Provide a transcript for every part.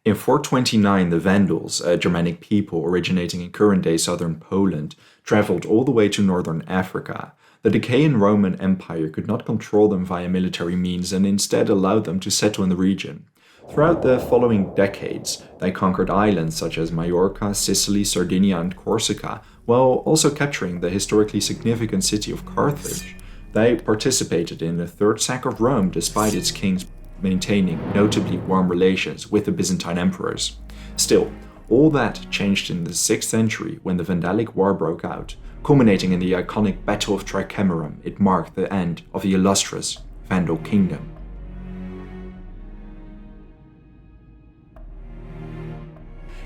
In 429, the Vandals, a Germanic people originating in current-day southern Poland, traveled all the way to northern Africa. The decaying Roman Empire could not control them via military means and instead allowed them to settle in the region. Throughout the following decades, they conquered islands such as Majorca, Sicily, Sardinia, and Corsica, while also capturing the historically significant city of Carthage. They participated in the Third Sack of Rome despite its kings maintaining notably warm relations with the Byzantine emperors. Still, all that changed in the 6th century when the Vandalic War broke out, culminating in the iconic Battle of Tricamarum. It marked the end of the illustrious Vandal Kingdom.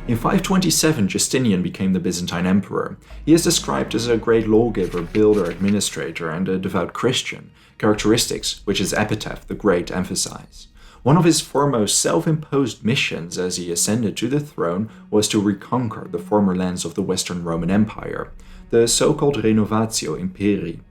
In 527, Justinian became the Byzantine emperor. He is described as a great lawgiver, builder, administrator, and a devout Christian, characteristics which his epitaph, the Great, emphasize. One of his foremost self-imposed missions as he ascended to the throne was to reconquer the former lands of the Western Roman Empire, the so-called Renovatio Imperii.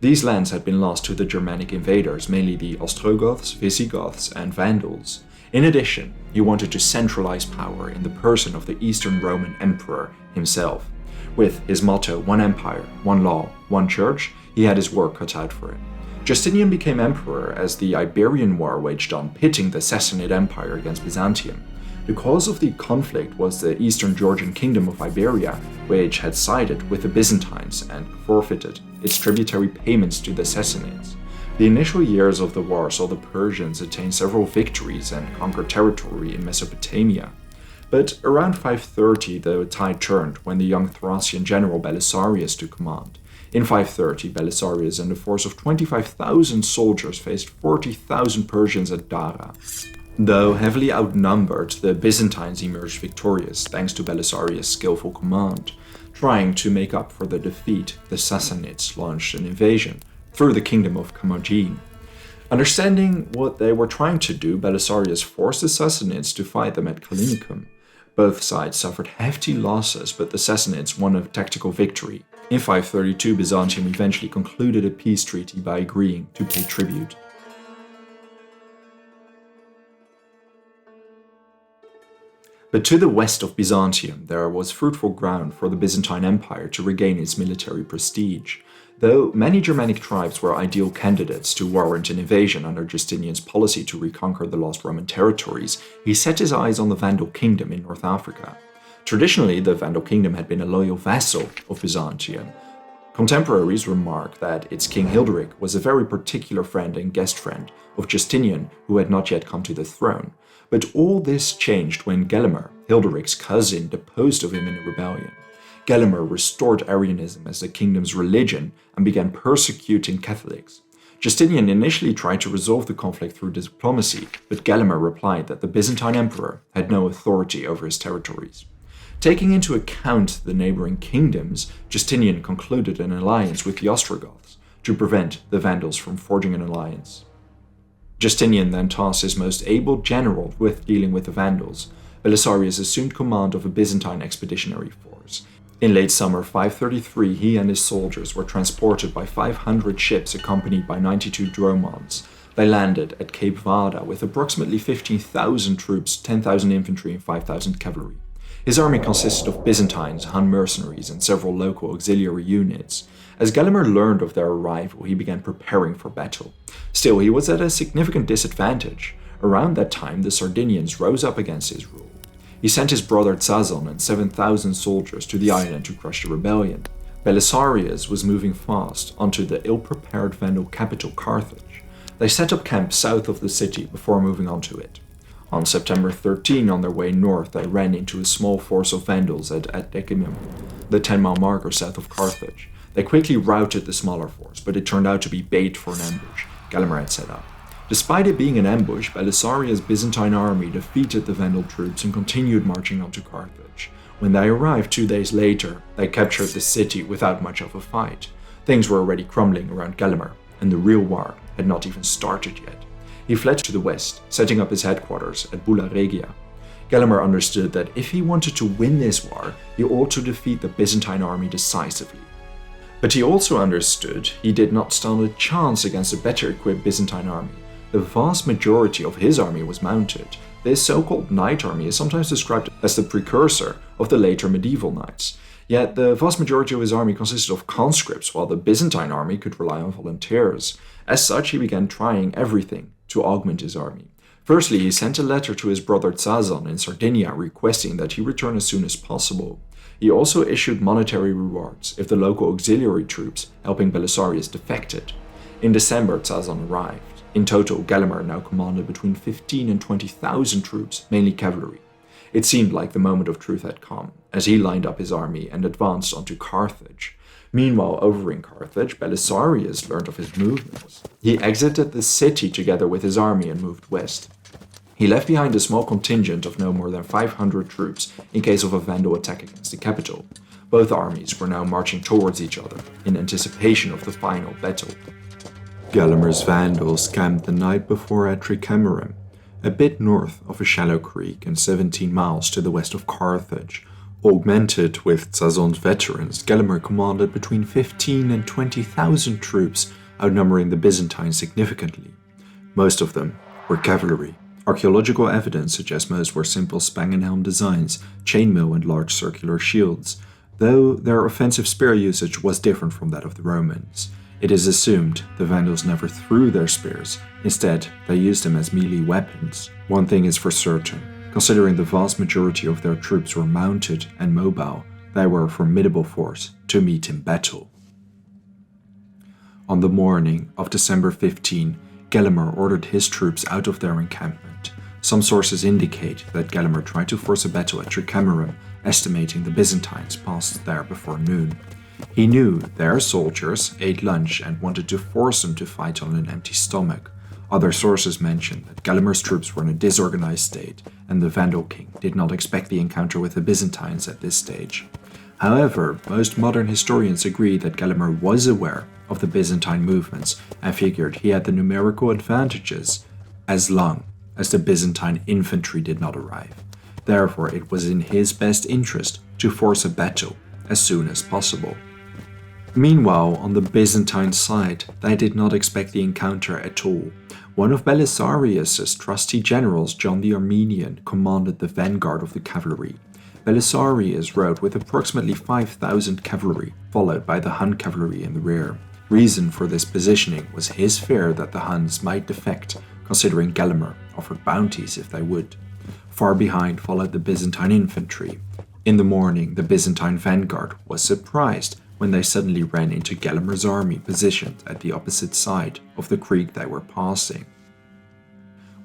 These lands had been lost to the Germanic invaders, mainly the Ostrogoths, Visigoths, and Vandals. In addition, he wanted to centralize power in the person of the Eastern Roman Emperor himself. With his motto, one empire, one law, one church, he had his work cut out for him. Justinian became emperor as the Iberian War waged on, pitting the Sassanid Empire against Byzantium. The cause of the conflict was the Eastern Georgian Kingdom of Iberia, which had sided with the Byzantines and forfeited its tributary payments to the Sassanids. The initial years of the war saw the Persians attain several victories and conquer territory in Mesopotamia. But around 530 the tide turned when the young Thracian general Belisarius took command. In 530, Belisarius and a force of 25,000 soldiers faced 40,000 Persians at Dara. Though heavily outnumbered, the Byzantines emerged victorious thanks to Belisarius' skillful command. Trying to make up for the defeat, the Sassanids launched an invasion through the kingdom of Commagene. Understanding what they were trying to do, Belisarius forced the Sassanids to fight them at Callinicum. Both sides suffered hefty losses, but the Sassanids won a tactical victory. In 532, Byzantium eventually concluded a peace treaty by agreeing to pay tribute. But to the west of Byzantium, there was fruitful ground for the Byzantine Empire to regain its military prestige. Though many Germanic tribes were ideal candidates to warrant an invasion under Justinian's policy to reconquer the lost Roman territories, he set his eyes on the Vandal Kingdom in North Africa. Traditionally, the Vandal Kingdom had been a loyal vassal of Byzantium. Contemporaries remark that its king Hilderic was a very particular friend and guest friend of Justinian, who had not yet come to the throne. But all this changed when Gelimer, Hilderic's cousin, deposed of him in a rebellion. Gelimer restored Arianism as the kingdom's religion and began persecuting Catholics. Justinian initially tried to resolve the conflict through diplomacy, but Gelimer replied that the Byzantine emperor had no authority over his territories. Taking into account the neighboring kingdoms, Justinian concluded an alliance with the Ostrogoths to prevent the Vandals from forging an alliance. Justinian then tasked his most able general with dealing with the Vandals. Belisarius assumed command of a Byzantine expeditionary force. In late summer 533, he and his soldiers were transported by 500 ships accompanied by 92 dromons. They landed at Cape Vada with approximately 15,000 troops, 10,000 infantry, and 5,000 cavalry. His army consisted of Byzantines, Hun mercenaries, and several local auxiliary units. As Gelimer learned of their arrival, he began preparing for battle. Still, he was at a significant disadvantage. Around that time, the Sardinians rose up against his rule. He sent his brother Zazon and 7,000 soldiers to the island to crush the rebellion. Belisarius was moving fast onto the ill-prepared Vandal capital Carthage. They set up camp south of the city before moving on to it. On September 13, on their way north, they ran into a small force of Vandals at Decimum, the 10-mile marker south of Carthage. They quickly routed the smaller force, but it turned out to be bait for an ambush Gelimer had set up. Despite it being an ambush, Belisarius' Byzantine army defeated the Vandal troops and continued marching on to Carthage. When they arrived 2 days later, they captured the city without much of a fight. Things were already crumbling around Gelimer, and the real war had not even started yet. He fled to the west, setting up his headquarters at Bulla Regia. Gelimer understood that if he wanted to win this war, he ought to defeat the Byzantine army decisively. But he also understood he did not stand a chance against a better equipped Byzantine army. the vast majority of his army was mounted. This so-called knight army is sometimes described as the precursor of the later medieval knights. Yet the vast majority of his army consisted of conscripts, while the Byzantine army could rely on volunteers. As such, he began trying everything to augment his army. Firstly, he sent a letter to his brother Tsazon in Sardinia requesting that he return as soon as possible. He also issued monetary rewards if the local auxiliary troops helping Belisarius defected. In December, Tsazon arrived. In total, Gelimer now commanded between 15 and 20,000 troops, mainly cavalry. It seemed like the moment of truth had come, as he lined up his army and advanced onto Carthage. Meanwhile, over in Carthage, Belisarius learned of his movements. He exited the city together with his army and moved west. He left behind a small contingent of no more than 500 troops in case of a Vandal attack against the capital. Both armies were now marching towards each other in anticipation of the final battle. Gelimer's Vandals camped the night before at Tricamarum, a bit north of a shallow creek and 17 miles to the west of Carthage. Augmented with Tsazon's veterans, Gelimer commanded between 15 and 20,000 troops, outnumbering the Byzantines significantly. Most of them were cavalry. Archaeological evidence suggests most were simple spang-and-helm designs, chainmail and large circular shields, though their offensive spear usage was different from that of the Romans. It is assumed the Vandals never threw their spears, instead they used them as melee weapons. One thing is for certain, considering the vast majority of their troops were mounted and mobile, they were a formidable force to meet in battle. On the morning of December 15, Gelimer ordered his troops out of their encampment. Some sources indicate that Gelimer tried to force a battle at Tricamarum, estimating the Byzantines passed there before noon. He knew their soldiers ate lunch and wanted to force them to fight on an empty stomach. Other sources mention that Gelimer's troops were in a disorganized state, and the Vandal king did not expect the encounter with the Byzantines at this stage. However, most modern historians agree that Gelimer was aware of the Byzantine movements and figured he had the numerical advantages as long as the Byzantine infantry did not arrive. Therefore, it was in his best interest to force a battle as soon as possible. Meanwhile, on the Byzantine side, they did not expect the encounter at all. One of Belisarius' trusty generals, John the Armenian, commanded the vanguard of the cavalry. Belisarius rode with approximately 5,000 cavalry, followed by the Hun cavalry in the rear. Reason for this positioning was his fear that the Huns might defect, considering Gelimer offered bounties if they would. Far behind followed the Byzantine infantry. In the morning, the Byzantine vanguard was surprised when they suddenly ran into Gelimer's army positioned at the opposite side of the creek they were passing.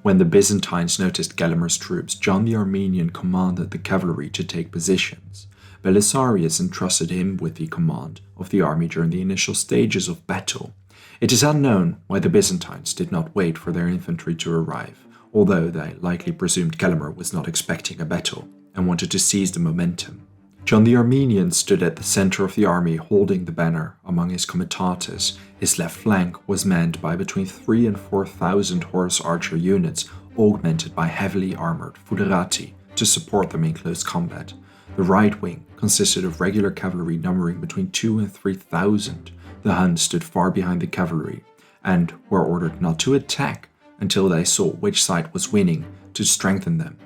When the Byzantines noticed Gelimer's troops, John the Armenian commanded the cavalry to take positions. Belisarius entrusted him with the command of the army during the initial stages of battle. It is unknown why the Byzantines did not wait for their infantry to arrive, although they likely presumed Gelimer was not expecting a battle and wanted to seize the momentum. John the Armenian stood at the center of the army holding the banner among his comitatus. His left flank was manned by between 3,000 and 4,000 horse archer units, augmented by heavily armored foederati to support them in close combat. The right wing consisted of regular cavalry numbering between 2,000 and 3,000. The Huns stood far behind the cavalry and were ordered not to attack until they saw which side was winning to strengthen them.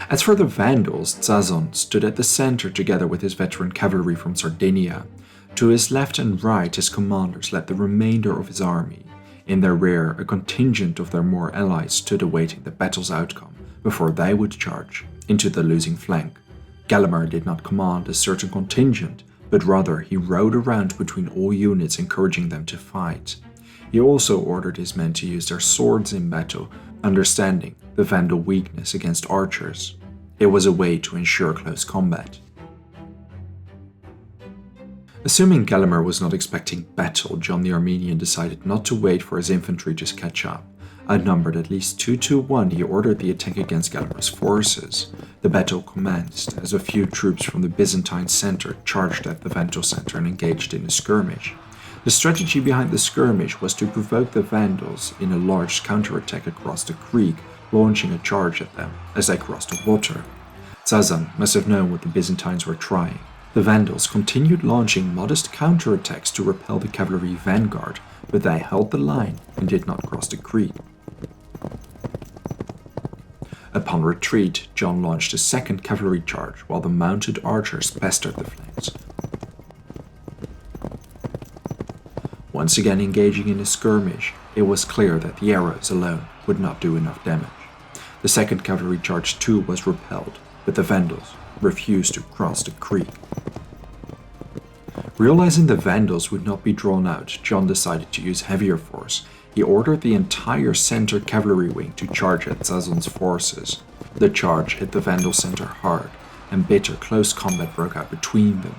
As for the Vandals, Tsazon stood at the center together with his veteran cavalry from Sardinia. To his left and right, his commanders led the remainder of his army. In their rear, a contingent of their more allies stood awaiting the battle's outcome before they would charge into the losing flank. Gelimer did not command a certain contingent, but rather he rode around between all units encouraging them to fight. He also ordered his men to use their swords in battle, understanding the Vandal weakness against archers. It was a way to ensure close combat. Assuming Gelimer was not expecting battle, John the Armenian decided not to wait for his infantry to catch up. Outnumbered at least 2-1, he ordered the attack against Gelimer's forces. The battle commenced as a few troops from the Byzantine center charged at the Vandal center and engaged in a skirmish. The strategy behind the skirmish was to provoke the Vandals in a large counterattack across the creek, launching a charge at them as they crossed the water. Tsazon must have known what the Byzantines were trying. The Vandals continued launching modest counterattacks to repel the cavalry vanguard, but they held the line and did not cross the creek. Upon retreat, John launched a second cavalry charge while the mounted archers pestered the flanks. Once again engaging in a skirmish, it was clear that the arrows alone would not do enough damage. The second cavalry charge too was repelled, but the Vandals refused to cross the creek. Realizing the Vandals would not be drawn out, John decided to use heavier force. He ordered the entire center cavalry wing to charge at Sazon's forces. The charge hit the Vandal center hard, and bitter close combat broke out between them.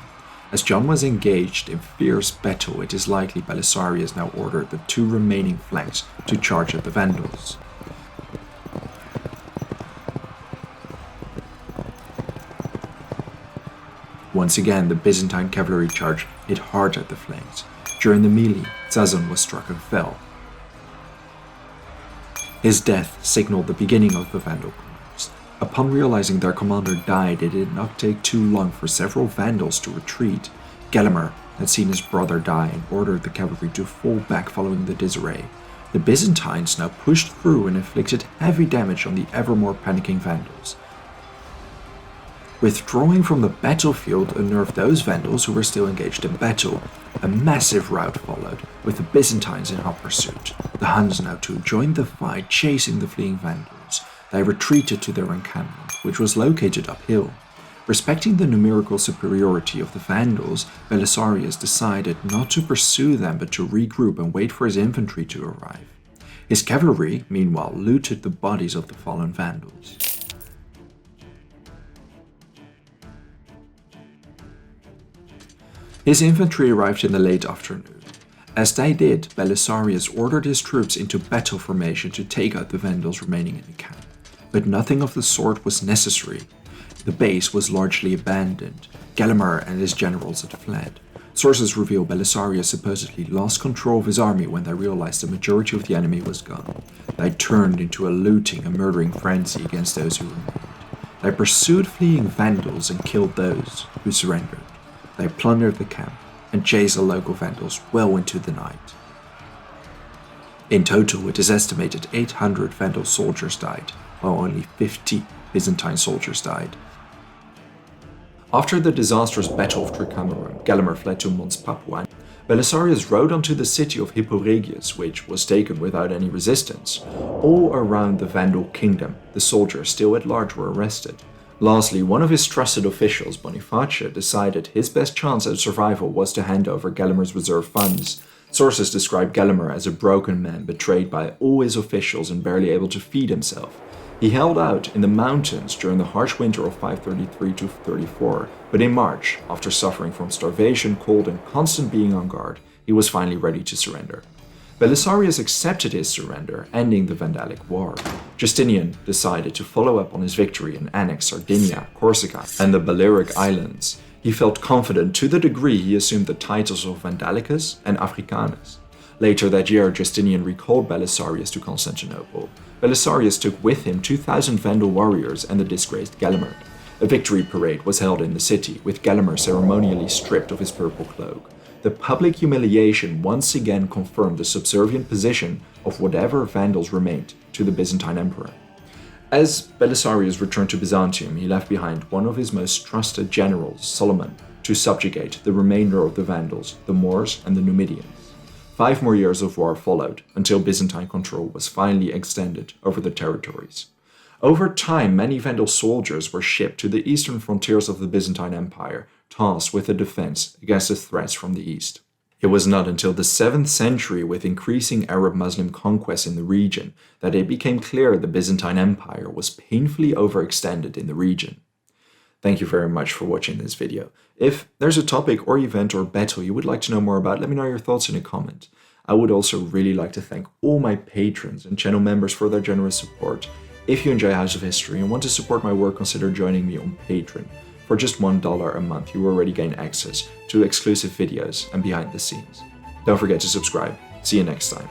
As John was engaged in fierce battle, it is likely Belisarius now ordered the two remaining flanks to charge at the Vandals. Once again, the Byzantine cavalry charge hit hard at the flanks. During the melee, Sazon was struck and fell. His death signaled the beginning of the Vandal collapse. Upon realizing their commander died, it did not take too long for several Vandals to retreat. Gelimer had seen his brother die and ordered the cavalry to fall back following the disarray. The Byzantines now pushed through and inflicted heavy damage on the ever more panicking Vandals. Withdrawing from the battlefield unnerved those Vandals who were still engaged in battle. A massive rout followed, with the Byzantines in hot pursuit. The Huns now too joined the fight, chasing the fleeing Vandals. They retreated to their encampment, which was located uphill. Respecting the numerical superiority of the Vandals, Belisarius decided not to pursue them but to regroup and wait for his infantry to arrive. His cavalry, meanwhile, looted the bodies of the fallen Vandals. His infantry arrived in the late afternoon. As they did, Belisarius ordered his troops into battle formation to take out the Vandals remaining in the camp. But nothing of the sort was necessary. The base was largely abandoned. Gelimer and his generals had fled. Sources reveal Belisarius supposedly lost control of his army when they realized the majority of the enemy was gone. They turned into a looting and murdering frenzy against those who remained. They pursued fleeing Vandals and killed those who surrendered. They plundered the camp and chased the local Vandals well into the night. In total, it is estimated 800 Vandal soldiers died, while only 50 Byzantine soldiers died. After the disastrous Battle of Tricamarum, Gelimer fled to Mons Papua. Belisarius rode onto the city of Hipporegius, which was taken without any resistance. All around the Vandal Kingdom, the soldiers still at large were arrested. Lastly, one of his trusted officials, Boniface, decided his best chance at survival was to hand over Gelimer's reserve funds. Sources describe Gelimer as a broken man betrayed by all his officials and barely able to feed himself. He held out in the mountains during the harsh winter of 533-34, but in March, after suffering from starvation, cold, and constant being on guard, he was finally ready to surrender. Belisarius accepted his surrender, ending the Vandalic War. Justinian decided to follow up on his victory and annex Sardinia, Corsica, and the Balearic Islands. He felt confident to the degree he assumed the titles of Vandalicus and Africanus. Later that year, Justinian recalled Belisarius to Constantinople. Belisarius took with him 2,000 Vandal warriors and the disgraced Gelimer. A victory parade was held in the city, with Gelimer ceremonially stripped of his purple cloak. The public humiliation once again confirmed the subservient position of whatever Vandals remained to the Byzantine Emperor. As Belisarius returned to Byzantium, he left behind one of his most trusted generals, Solomon, to subjugate the remainder of the Vandals, the Moors and the Numidians. 5 more years of war followed, until Byzantine control was finally extended over the territories. Over time, many Vandal soldiers were shipped to the eastern frontiers of the Byzantine Empire, tasked with the defense against the threats from the east. It was not until the 7th century, with increasing Arab Muslim conquests in the region, that it became clear the Byzantine Empire was painfully overextended in the region. Thank you very much for watching this video. If there's a topic or event or battle you would like to know more about, let me know your thoughts in a comment. I would also really like to thank all my patrons and channel members for their generous support. If you enjoy House of History and want to support my work, consider joining me on Patreon. For just $1 a month, you already gain access to exclusive videos and behind the scenes. Don't forget to subscribe. See you next time.